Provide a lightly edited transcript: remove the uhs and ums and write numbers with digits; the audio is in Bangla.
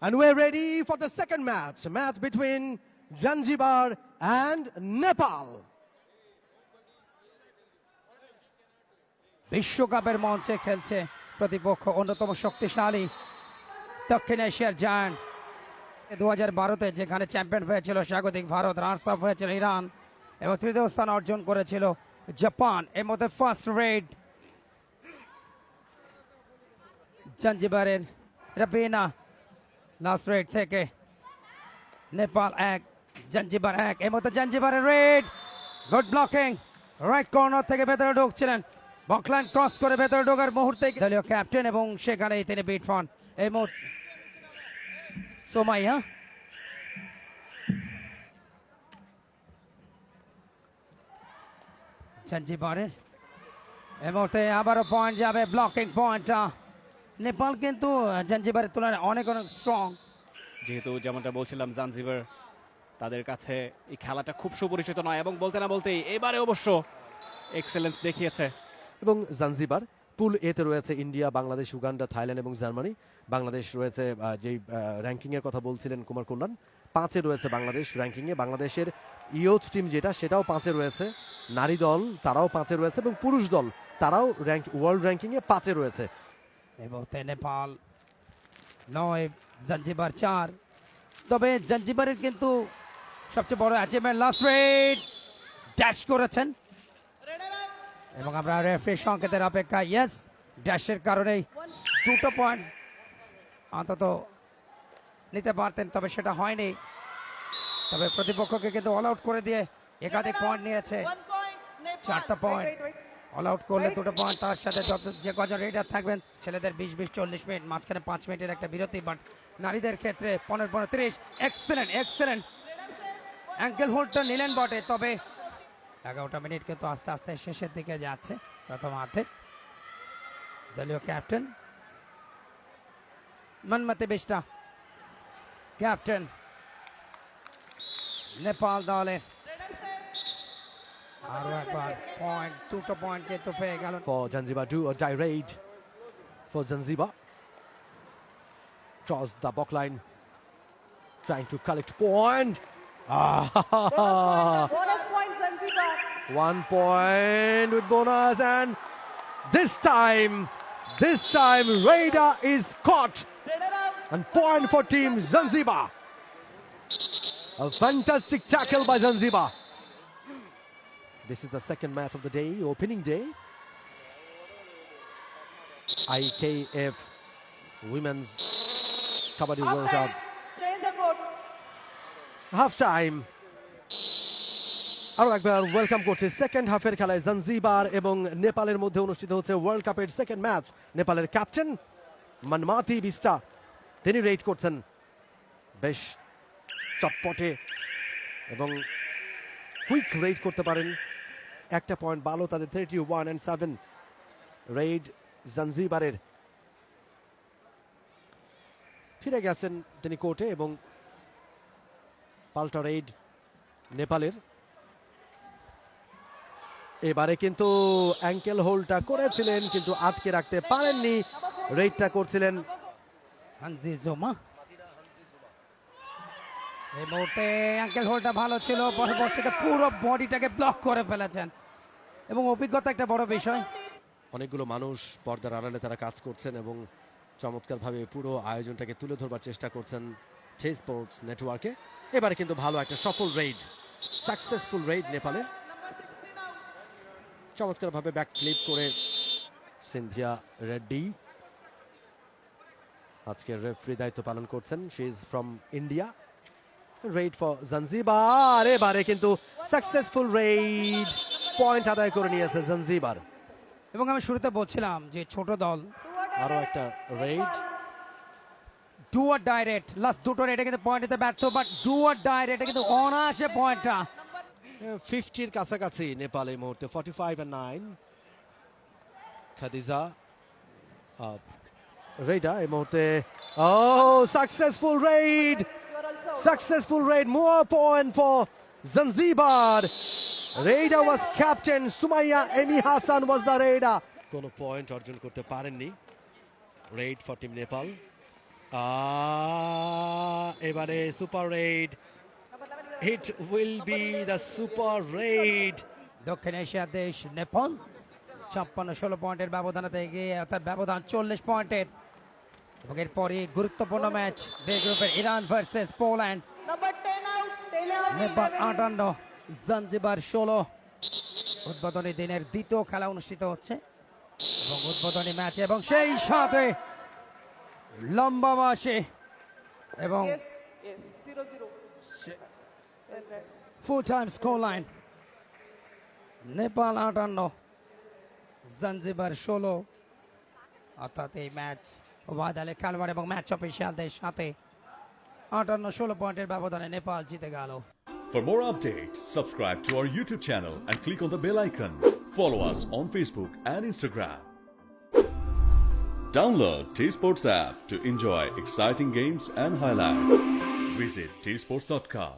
And we're ready for the second match between Zanzibar and Nepal. বিশ্বকাপের মঞ্চে খেলছে প্রতিপক্ষ অন্যতম শক্তিশালী দক্ষিণ এশিয়ার জায়ান্টস 2012-তে যেখানে চ্যাম্পিয়ন হয়েছিল স্বাগতিক ভারত, রানার্স আপ হয়েছিল ইরান এবং তৃতীয় স্থান অর্জন করেছিল জাপান। এর মধ্যে ফার্স্ট রেড জাঞ্জিবারের রাবিনা, লাস্ট রেড থেকে নেপাল 1 জাঞ্জিবার 1। এর মধ্যে জাঞ্জিবারের raid, good blocking, right corner থেকে ভেতরে ঢুকছিলেন, বকলাইন ক্রস করে ভেতরে ঢোকার মুহূর্তে দলীয় ক্যাপ্টেন এবং সেখানেই তিনি বিট ফন। এই মুহূর্তে সোমাইয়া জাঞ্জিবারের এই মুহূর্তে আবারও পয়েন্ট যাবে, ব্লকিং পয়েন্টটা নেপাল কিন্তু জাঞ্জিবারের তুলনায় অনেক অনেক স্ট্রং। যেহেতু যেমনটা বলছিলাম জাঞ্জিবার তাদের কাছে এই খেলাটা খুব সুপরিচিত নয় এবং বলতে না বলতেই এবারে অবশ্য এক্সেলেন্স দেখিয়েছে। এবং জাঞ্জিবার পুল এতে রয়েছে ইন্ডিয়া, বাংলাদেশ, উগান্ডা, থাইল্যান্ড এবং জার্মানি। বাংলাদেশ রয়েছে যেই র্যাঙ্কিংয়ের কথা বলছিলেন কুমার কল্যাণ, 5-এ রয়েছে বাংলাদেশ র্যাঙ্কিংয়ে। বাংলাদেশের ইয়ুথ টিম সেটাও 5-এ রয়েছে। নারী দল তারাও 5-এ রয়েছে এবং পুরুষ দল তারাও ওয়ার্ল্ড র্যাঙ্কিংয়ে 5-এ রয়েছে। এই মুহূর্তে নেপাল 9, জাঞ্জিবার 4। তবে জাঞ্জিবারের কিন্তু সবচেয়ে বড় অ্যাচিভমেন্ট লাস্ট রেড ড্যাশ করেছেন এবং আমরা রেফারির সংকেতের অপেক্ষা। ইয়েস, ড্যাশের কারণেই 2টো পয়েন্ট অন্তত নিতে পারতেন, তবে সেটা হয়নি। তবে প্রতিপক্ষকে কিন্তু অল আউট করে দিয়ে একাধিক পয়েন্ট নিয়েছে, 4টা পয়েন্ট। অল আউট করলে 2টো পয়েন্ট, তার সাথে যে কজন রেডার থাকবেন ছেলেদের 20-40 মিনিট, মাঝখানে 5 মিনিটের একটা বিরতি। বাট নারীদের ক্ষেত্রে 15-30। এক্সেলেন্ট অ্যাঙ্কেল হোল্ডটা নিলেন বটে, তবে 11টা মিনিট কিন্তু আস্তে আস্তে শেষের দিকে যাচ্ছে প্রথমার্ধে। দলীয় ক্যাপ্টেন মনমতে বিষ্টা, ক্যাপ্টেন নেপাল দলের, আরো একবার পয়েন্ট, 2টো পয়েন্ট কিন্তু পেয়ে গেল। For Zanzibar, do or die raid for Zanzibar. Cross the block line, trying to collect point. Bonus point Zanzibar. 1 point with bonus, and this time Raider is caught, and point for team Zanzibar. A fantastic tackle by Zanzibar. This is the second match of the day, opening day. IKF Women's Kabaddi World Cup. Change the court. Half time আরো একবার ওয়েলকাম করছে সেকেন্ড হাফের খেলায় জাঞ্জিবার এবং নেপালের মধ্যে অনুষ্ঠিত হচ্ছে ওয়ার্ল্ড কাপের সেকেন্ড ম্যাচ। নেপালের ক্যাপ্টেন মনমাতি বিষ্টা তিনি রেড করছেন বেশ চটপটে এবং কুইক রেড করতে পারেন। 1টা পয়েন্ট ভালো তাদের, 31-7 রেড জাঞ্জিবারের। ফিরে গেছেন তিনি কোর্টে এবং পাল্টা রেড নেপালের। এবারে কিন্তু অ্যাঙ্কেল হোল্ডটা করেছিলেন কিন্তু আটকে রাখতে পারেননি, রেডটা করছিলেন হানজি জোমা। এই মুহূর্তে অ্যাঙ্কেল হোল্ডটা ভালো ছিল, পরবর্তীতে পুরো বডিটাকে ব্লক করে ফেলেছেন এবং অভিজ্ঞতা একটা বড় বিষয়। অনেকগুলো মানুষ পর্দার আড়ালে তারা কাজ করছেন এবং চমৎকারভাবে পুরো আয়োজনটাকে তুলে ধরবার চেষ্টা করছেন ছে স্পোর্টস নেটওয়ার্কে। এবারে কিন্তু ভালো একটা সফল রেড, সাকসেসফুল রেড নেপালে। চমৎকারভাবে ব্যাক ক্লিপ করে সিন্ধিয়া রেড্ডি আজকে রেফারি দায়িত্ব পালন করছেন। She is from India. Red for Zanzibar, এবারে কিন্তু সাকসেসফুল রেড, পয়েন্ট আদায় করে নিয়েছে জাঞ্জিবার। এবং আমি শুরুতে বলছিলাম যে ছোট দল, আরো একটা raid, do or direct, last 2টো রেডে কিন্তু পয়েন্ট দিতে ব্যর্থ, বাট ডু অর ডাইরেক্ট কিন্তু অনায়াসে পয়েন্টটা 50-র কাছাকাছি নেপাল এই মুহূর্তে। 45-9 খাদিজা রেডা এই মুহূর্তে। ও successful raid, more point for Zanzibar. Raider was captain, Sumaiya Emi Hasan was the raider. কোনো পয়েন্ট অর্জন করতে পারেননি রেড ফর টিম নেপাল। এবারে super raid, it will be the super raid. দক্ষিণ এশিয়ার দেশ নেপাল 56-16 পয়েন্টের ব্যবধানে এগিয়ে, অর্থাৎ ব্যবধান 40 পয়েন্টের। এবং এরপরই গুরুত্বপূর্ণ ম্যাচ বে গ্রুপের Iran versus Poland. Number 10 out. 11. Nepal 58, Zanzibar 16। উদ্বোধনী দিনের দ্বিতীয় খেলা অনুষ্ঠিত হচ্ছে এবং উদ্বোধনী ম্যাচ, এবং সেই সাথে লম্বা মাসে এবং Yes. 0-0. Well read. Full time score line. Nepal 58, Zanzibar 16। অর্থাৎ এই ম্যাচ ওয়াদ আলী খেলোয়াড় এবং ম্যাচ অফিসিয়ালদের সাথে 58-16 পয়েন্টের ব্যবধানে নেপাল জিতে গেল। For more updates, subscribe to our YouTube channel and click on the bell icon. Follow us on Facebook and Instagram. Download T-Sports app to enjoy exciting games and highlights. Visit tsports.com.